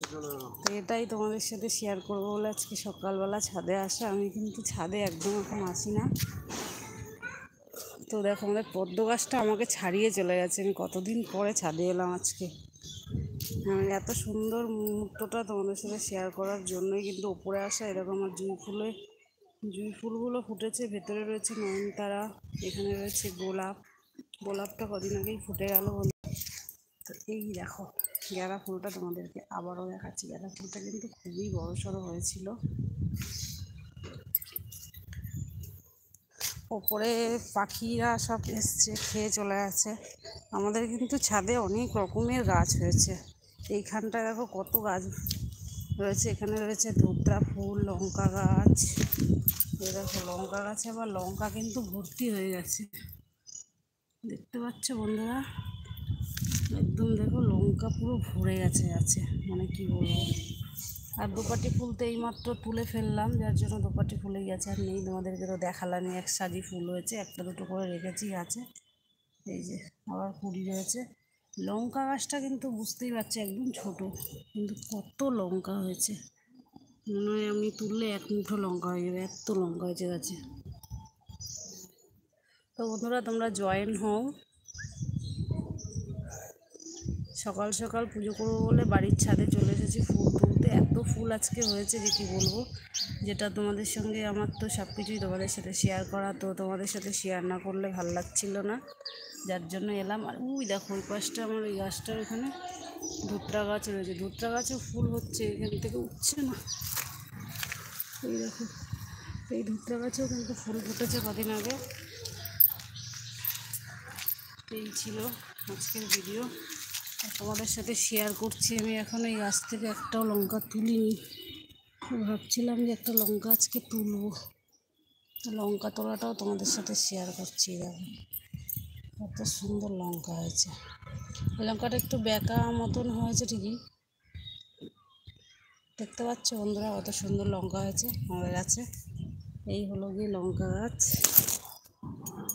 তো এটাই তোমাদের সাথে শেয়ার করবো বলে আজকে সকালবেলা ছাদে আসা। আমি কিন্তু ছাদে একদম এখন আসি না। তো দেখো আমাদের পদ্ম গাছটা আমাকে ছাড়িয়ে চলে গেছে। আমি কতদিন পরে ছাদে এলাম আজকে। আমি এত সুন্দর মুহূর্তটা তোমাদের সাথে শেয়ার করার জন্যই কিন্তু ওপরে আসা। এরকম আমার জুঁই ফুলগুলো ফুটেছে। ভেতরে রয়েছে নয়নতারা, এখানে রয়েছে গোলাপটা কদিন আগেই ফুটে গেল। তো এই দেখো গাঁদা ফুলটা তোমাদেরকে আবারও দেখাচ্ছি। গাঁদা ফুলটা কিন্তু খুবই বড় সড়ো হয়েছিল। ওপরে পাখিরা সব এসছে, খেয়ে চলে গেছে। আমাদের কিন্তু ছাদে অনেক রকমের গাছ হয়েছে। এইখানটায় দেখো কত গাছ রয়েছে। এখানে রয়েছে ধুতরা ফুল, লঙ্কা গাছ। এই দেখো লঙ্কা গাছে আবার লঙ্কা কিন্তু ভর্তি হয়ে গেছে, দেখতে পাচ্ছ বন্ধুরা? একদম দেখো লঙ্কা পুরো ভরে গেছে গাছে, মানে কি বলবো। আর দোপাটি ফুল তো এইমাত্র তুলে ফেললাম, যার জন্য দোপাটি ফুলে গেছে, আর নেই। তোমাদেরকে তো দেখালামই, এক সাজি ফুল হয়েছে, একটা দুটো করে রেখেছি গাছে। এই যে আবার কুড়ি রয়েছে। লঙ্কা গাছটা কিন্তু বুঝতেই পারছি একদম ছোট, কিন্তু কত লঙ্কা হয়েছে। মনে হয় আমি তুললে এক মুঠো লঙ্কা হয়ে যাবে, এত লঙ্কা হয়েছে গাছে। তো বন্ধুরা তোমরা জয়েন হও। সকাল সকাল পুজো করবো বলে বাড়ির ছাদে চলে এসেছি ফুল তুলতে। এত ফুল আজকে হয়েছে যে কি বলবো, যেটা তোমাদের সঙ্গে আমার তো সব কিছুই তোমাদের সাথে শেয়ার করা, তো তোমাদের সাথে শেয়ার না করলে ভালো লাগছিল না, যার জন্য এলাম। আর ওই দেখো ওই পাশটা আমার ওই গাছটার ওখানে ধুতরা গাছ রয়েছে, ধুতরা গাছেও ফুল হচ্ছে, এখান থেকে উঠছে না। এই দেখো এই ধুতরা গাছেও কিন্তু ফুল ফুটেছে কদিন আগে। এই ছিল আজকের ভিডিও, তোমাদের সাথে শেয়ার করছি। আমি এখন এই গাছ থেকে একটাও লঙ্কা তুলিনি, ভাবছিলাম যে একটা লঙ্কা আজকে তুলবো। লঙ্কা তোলাটাও তোমাদের সাথে শেয়ার করছি। দেখো কত সুন্দর লঙ্কা হয়েছে। লঙ্কাটা একটু বেঁকা মতন হয়েছে ঠিকই, দেখতে পাচ্ছ বন্ধুরা কত সুন্দর লঙ্কা হয়েছে আমাদের গাছে। এই হলো গিয়ে লঙ্কা গাছ।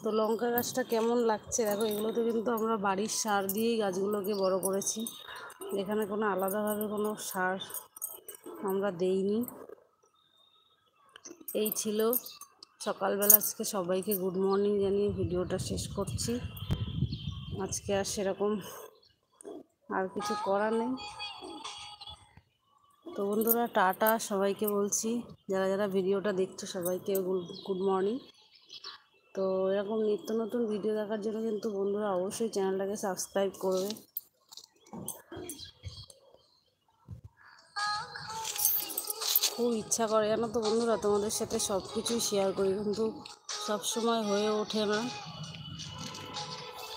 তো লঙ্কা গাছটা কেমন লাগছে দেখো। এগুলোতে কিন্তু আমরা বাড়ির সার দিয়েই গাছগুলোকে বড় করেছি, এখানে কোনো আলাদাভাবে কোনো সার আমরা দেইনি। এই ছিল সকালবেলা। আজকে সবাইকে গুড মর্নিং জানিয়ে ভিডিওটা শেষ করছি। আজকে আর সেরকম আর কিছু করার নেই। তো বন্ধুরা টাটা সবাইকে বলছি, যারা যারা ভিডিওটা দেখছো সবাইকে গুড মর্নিং। তো এরকম নিত্য নতুন ভিডিও দেখার জন্য কিন্তু বন্ধুরা অবশ্যই চ্যানেলটাকে সাবস্ক্রাইব করবে। খুব ইচ্ছা করে জানো তো বন্ধুরা তোমাদের সাথে সব কিছুই শেয়ার করি, কিন্তু সব সময় হয়ে ওঠে না,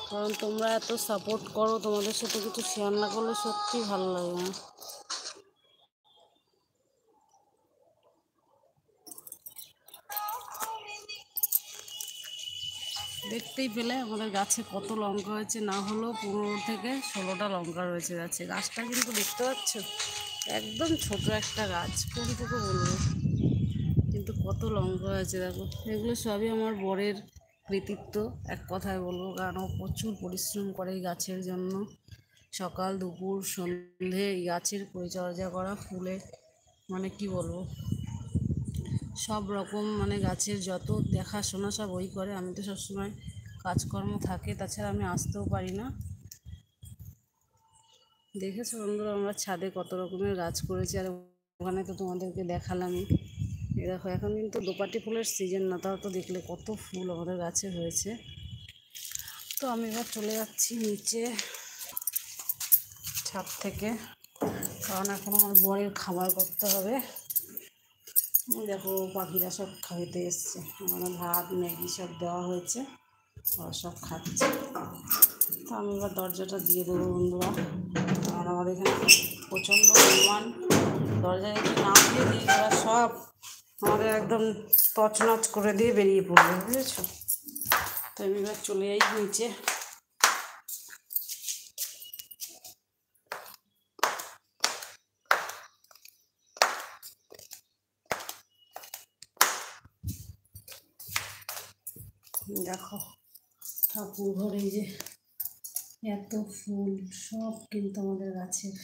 কারণ তোমরা এত সাপোর্ট করো। তোমাদের সাথে কিছু শেয়ার না করলে সত্যি ভালো লাগে না। দেখতেই পেলে আমাদের গাছে কত লঙ্কা হয়েছে, না হলেও 15 থেকে 16টা লঙ্কা রয়েছে গাছে। গাছটা কিন্তু দেখতে পাচ্ছ একদম ছোট একটা গাছ, কোনটুকু বলবো, কিন্তু কত লঙ্কা হয়েছে দেখো। এগুলো সবই আমার বরের কৃতিত্ব এক কথায় বলবো, কারণ ও প্রচুর পরিশ্রম করে এই গাছের জন্য। সকাল দুপুর সন্ধে এই গাছের পরিচর্যা করা, ফুলের মানে কি বলবো, সব রকম মানে গাছের যত দেখাশোনা সব ওই করে। আমি তো সবসময় কাজকর্ম থাকে, তাছাড়া আমি আসতেও পারি না। দেখেছো বন্ধুরা আমরা ছাদে কত রকমের গাছ করেছি, আর ওখানে তো তোমাদেরকে দেখালামই। এই দেখো এখন কিন্তু দোপাটি ফুলের সিজন না, তাও তো দেখলে কত ফুল আমাদের গাছে হয়েছে। তো আমি এবার চলে যাচ্ছি নিচে ছাদ থেকে, কারণ এখন আমার বরের খাবার করতে হবে। দেখো পাখিরা সব খাইতে এসছে, আমার ভাত ম্যাগি সব দেওয়া হয়েছে, ওরা সব খাচ্ছে। তো আমি এবার দরজাটা দিয়ে দেবো বন্ধুরা, কারণ আমাদের এখানে প্রচণ্ড পরিমাণ। দরজা যদি না দিয়ে দিই ওরা সব আমাদের একদম তছনছ করে দিয়ে বেরিয়ে পড়বে, বুঝেছো? তো আমি এবার চলে যাই নিচে। দেখো ঠাকুর ঘরে যে এত ফুল, সব কিন্তু আমাদের গাছের।